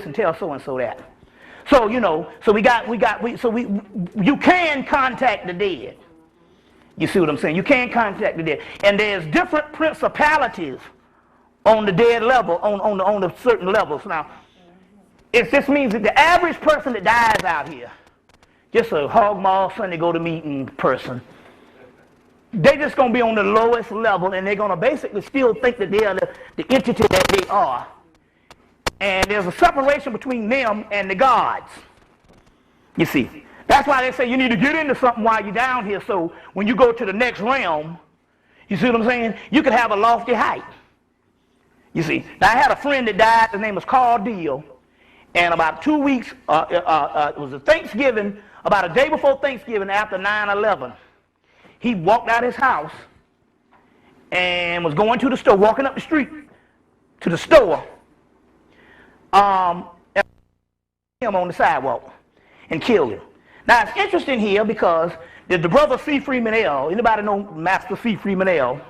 and tell so-and-so that. So, you know, you can contact the dead. You see what I'm saying? You can contact the dead. And there's different principalities on the dead level, on the certain levels. Now, if this means that the average person that dies out here, just a hog maw Sunday go to meeting person, they're just going to be on the lowest level, and they're going to basically still think that they are the entity that they are. And there's a separation between them and the gods. You see. That's why they say you need to get into something while you're down here, so when you go to the next realm, you see what I'm saying? You can have a lofty height. You see. Now, I had a friend that died. His name was Carl Deal. And about 2 weeks, it was a Thanksgiving, about a day before Thanksgiving after 9/11. He walked out his house and was going to the store, walking up the street to the store, and him on the sidewalk and killed him. Now, it's interesting here because the brother C. Freeman L., anybody know Master C. Freeman L.?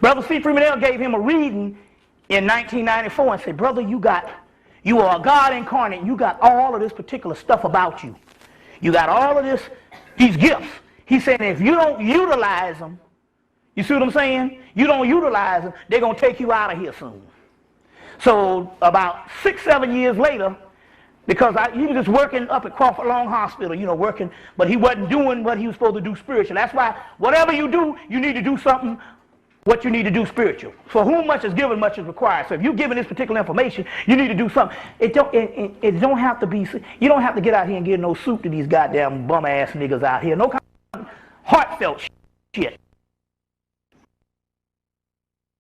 Brother C. Freeman L. gave him a reading in 1994 and said, brother, you are a God incarnate. You got all of this particular stuff about you. You got all of these gifts. He said, if you don't utilize them, you see what I'm saying? You don't utilize them, they're going to take you out of here soon. So about 6-7 years later, because he was just working up at Crawford Long Hospital, you know, working, but he wasn't doing what he was supposed to do spiritual. That's why whatever you do, you need to do something what you need to do spiritual. For whom much is given, much is required. So if you're given this particular information, you need to do something. It don't have to be, you don't have to get out here and give no soup to these goddamn bum-ass niggas out here. No kind of heartfelt shit.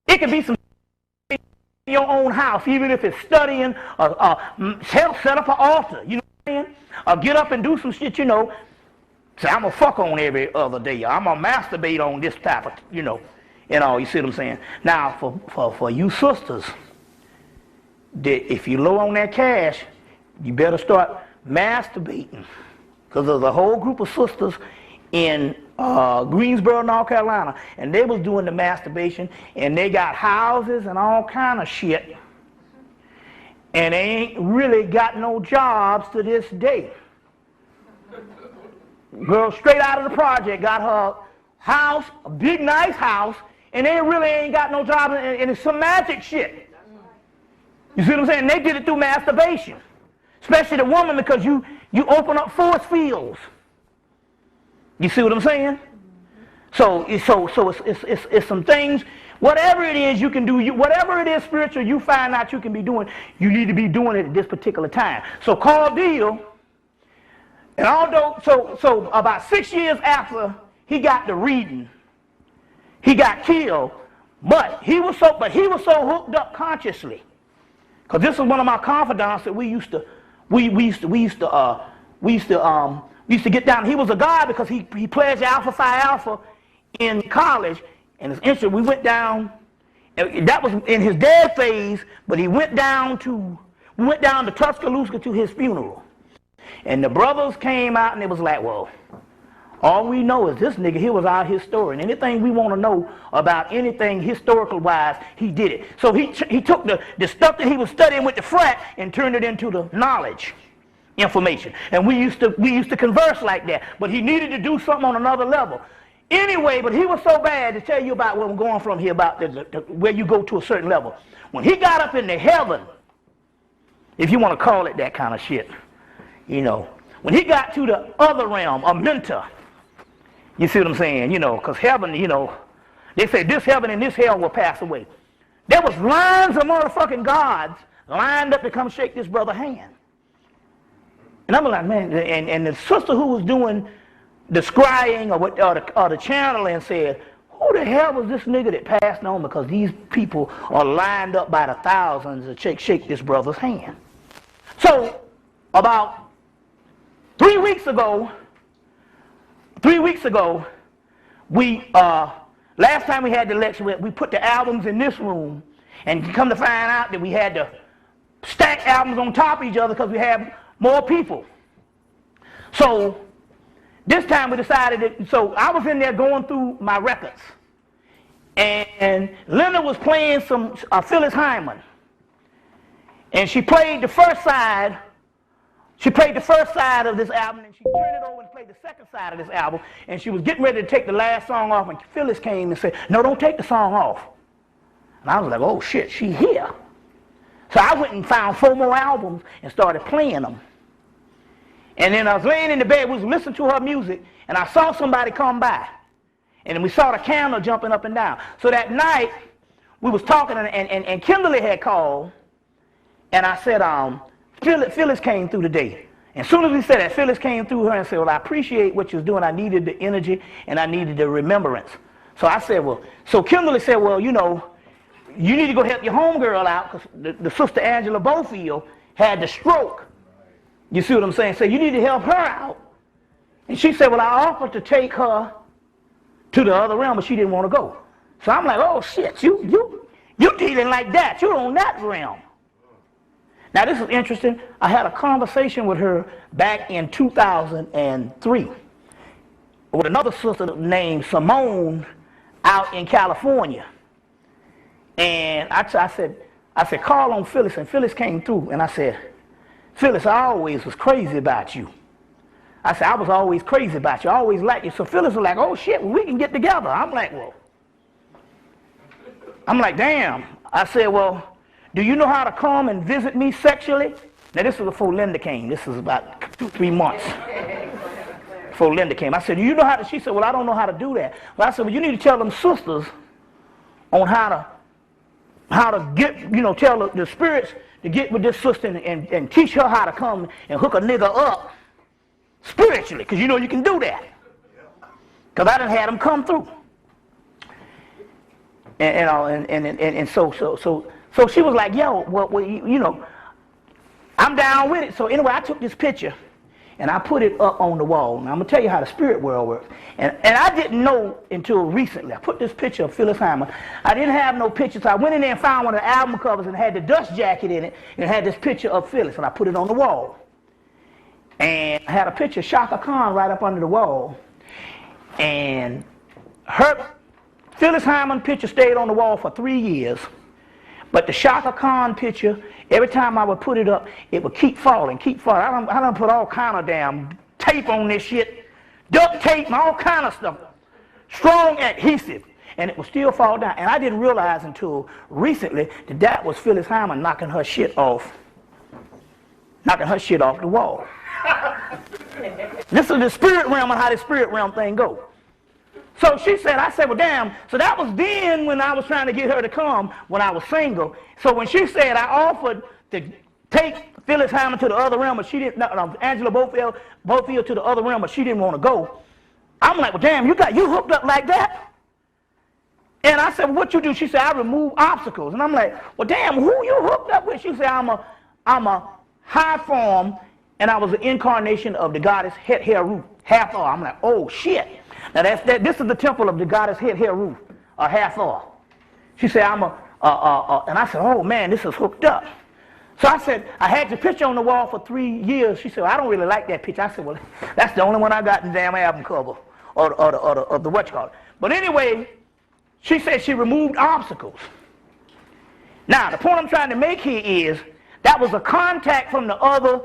It can be some in your own house, even if it's studying, set up an altar, you know what I'm saying? Or get up and do some shit, you know. Say, I'm going to fuck on every other day. I'm going to masturbate on this type of, you know. You know, you see what I'm saying? Now, for you sisters, if you're low on that cash, you better start masturbating. Because there's a whole group of sisters in Greensboro, North Carolina, and they was doing the masturbation, and they got houses and all kind of shit, and they ain't really got no jobs to this day. Girl straight out of the project got her house, a big nice house, and they really ain't got no job, and it's some magic shit. You see what I'm saying? They did it through masturbation, especially the woman, because you open up force fields. You see what I'm saying? So it's some things. Whatever it is you can do, whatever it is spiritual you find out you can be doing, you need to be doing it at this particular time. So Carl Deal, and although so about 6 years after he got the reading, he got killed, but he was so hooked up consciously, because this is one of my confidants that we used to get down. He was a god because he pledged Alpha Phi Alpha in college, and it's interesting. We went down. That was in his dead phase, but we went down to Tuscaloosa to his funeral, and the brothers came out and it was like, well, all we know is this nigga here was our historian. Anything we want to know about anything historical wise, he did it. So he took the stuff that he was studying with the frat and turned it into the knowledge information. And we used to converse like that. But he needed to do something on another level. Anyway, but he was so bad, to tell you about where I'm going from here, about where you go to a certain level. When he got up into heaven, if you want to call it that kind of shit, you know, when he got to the other realm, a mentor, you see what I'm saying? You know, because heaven, you know, they say this heaven and this hell will pass away. There was lines of motherfucking gods lined up to come shake this brother's hand. And I'm like, man, and the sister who was doing the scrying or the channeling said, who the hell was this nigga that passed on? Because these people are lined up by the thousands to shake this brother's hand. So about 3 weeks ago, we last time we had the lecture, we put the albums in this room, and come to find out that we had to stack albums on top of each other because we had more people. So this time we decided that, so I was in there going through my records, and Linda was playing some Phyllis Hyman, And she played the first side. She played the first side of this album, and she turned it over and played the second side of this album. And she was getting ready to take the last song off, and Phyllis came and said, "No, don't take the song off." And I was like, "Oh shit, she here." So I went and found 4 more albums and started playing them. And then I was laying in the bed, we was listening to her music, and I saw somebody come by. And we saw the candle jumping up and down. So that night, we was talking, and Kimberly had called, and I said, Phyllis came through today. And as soon as we said that, Phyllis came through her and said, "Well, I appreciate what you was doing. I needed the energy, and I needed the remembrance." So I said, well, so Kimberly said, "Well, you know, you need to go help your homegirl out, because the sister Angela Bofield had the stroke." You see what I'm saying? So you need to help her out. And she said, "Well, I offered to take her to the other realm, but she didn't want to go." So I'm like, "Oh shit, you dealing like that. You're on that realm." Now this is interesting. I had a conversation with her back in 2003 with another sister named Simone out in California. And I said, "Call on Phyllis," and Phyllis came through, and I said, "Phyllis, I always was crazy about you." I said, "I was always crazy about you. I always liked you." So Phyllis was like, "Oh shit, well, we can get together." I'm like, "Well," I'm like, "Damn." I said, "Well, do you know how to come and visit me sexually?" Now this was before Linda came. This was about 2-3 months before Linda came. I said, "Do you know how to?" She said, "Well, I don't know how to do that." Well, I said, "Well, you need to tell them sisters on how to get, you know, tell the spirits to get with this sister and teach her how to come and hook a nigga up spiritually, because you know you can do that." Because I done had them come through. And so she was like, "Yo, well, you know, I'm down with it." So anyway, I took this picture and I put it up on the wall. Now I'm gonna tell you how the spirit world works. And I didn't know until recently. I put this picture of Phyllis Hyman. I didn't have no pictures. So I went in there and found one of the album covers and it had the dust jacket in it, and it had this picture of Phyllis, and I put it on the wall. And I had a picture of Shaka Khan right up under the wall. And her Phyllis Hyman picture stayed on the wall for 3 years. But the Shaka Khan picture, every time I would put it up, it would keep falling, keep falling. I done put all kind of damn tape on this shit, duct tape and all kind of stuff, strong adhesive, and it would still fall down. And I didn't realize until recently that that was Phyllis Hyman knocking her shit off the wall. This is the spirit realm and how the spirit realm thing goes. So she said, I said, "Well, damn." So that was then when I was trying to get her to come when I was single. So when she said I offered to take Phyllis Hyman to the other realm, but she didn't, Angela Bofield to the other realm, but she didn't want to go. I'm like, "Well, damn, you hooked up like that?" And I said, "Well, what you do?" She said, "I remove obstacles." And I'm like, "Well, damn, who you hooked up with?" She said, I'm a high form, and I was an incarnation of the goddess Het Heru, Hathor. I'm like, "Oh shit." Now this is the temple of the goddess Het Heru, or Hathor. She said, and I said, "Oh man, this is hooked up." So I said, I had the picture on the wall for 3 years. She said, "I don't really like that picture." I said, "Well, that's the only one I got in the damn album cover, or the whatchamacallit." But anyway, she said she removed obstacles. Now, the point I'm trying to make here is, that was a contact from the other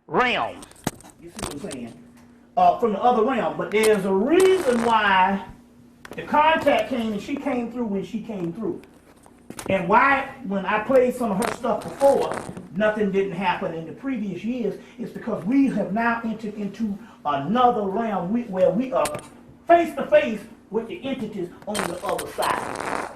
realm. You see what I'm saying? From the other realm. But there's a reason why the contact came and she came through when she came through. And why, when I played some of her stuff before, nothing didn't happen in the previous years, is because we have now entered into another realm where we are face to face with the entities on the other side.